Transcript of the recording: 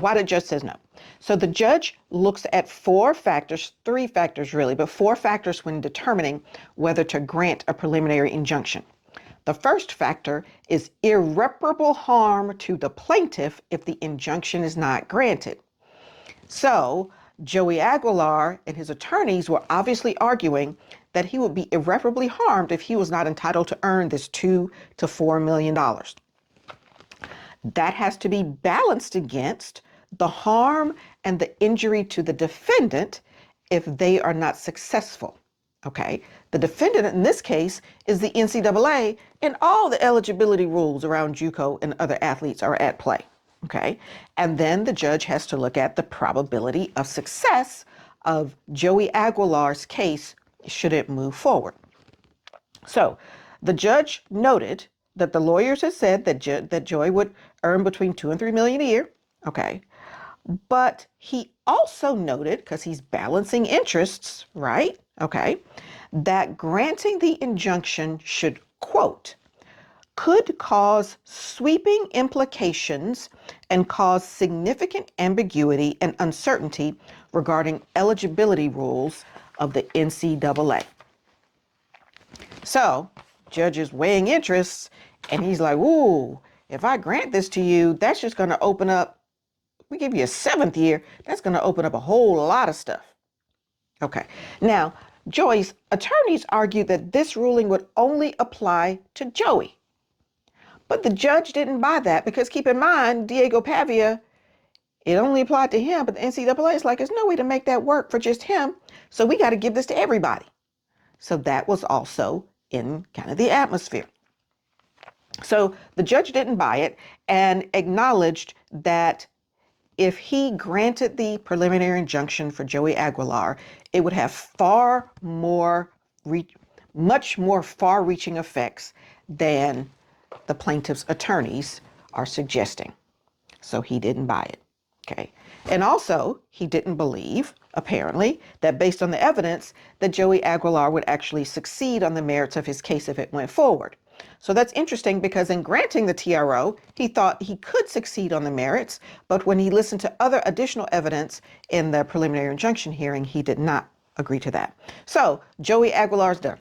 Why the judge says no. So the judge looks at four factors, three factors really, but four factors when determining whether to grant a preliminary injunction. The first factor is irreparable harm to the plaintiff if the injunction is not granted. So Joey Aguilar and his attorneys were obviously arguing that he would be irreparably harmed if he was not entitled to earn this $2 to $4 million. That has to be balanced against the harm and the injury to the defendant if they are not successful. Okay, the defendant in this case is the NCAA, and all the eligibility rules around JUCO and other athletes are at play. Okay, and then the judge has to look at the probability of success of Joey Aguilar's case should it move forward. So the judge noted that the lawyers had said that Joey would earn between $2 and $3 million a year. Okay. But he also noted, because he's balancing interests, right? Okay, that granting the injunction should, quote, could cause sweeping implications and cause significant ambiguity and uncertainty regarding eligibility rules of the NCAA. So, judge is weighing interests, and he's like, ooh, if I grant this to you, that's just going to open up, we give you a 7th year, that's going to open up a whole lot of stuff. Okay. Now, Joey's attorneys argued that this ruling would only apply to Joey. But the judge didn't buy that because keep in mind, Diego Pavia, it only applied to him, but the NCAA is like, there's no way to make that work for just him. So we got to give this to everybody. So that was also in kind of the atmosphere. So the judge didn't buy it and acknowledged that if he granted the preliminary injunction for Joey Aguilar, it would have much more far-reaching effects than the plaintiff's attorneys are suggesting. So he didn't buy it. Okay. And also, he didn't believe, apparently, that based on the evidence, that Joey Aguilar would actually succeed on the merits of his case if it went forward. So that's interesting because in granting the TRO, he thought he could succeed on the merits, but when he listened to other additional evidence in the preliminary injunction hearing, he did not agree to that. So Joey Aguilar's done.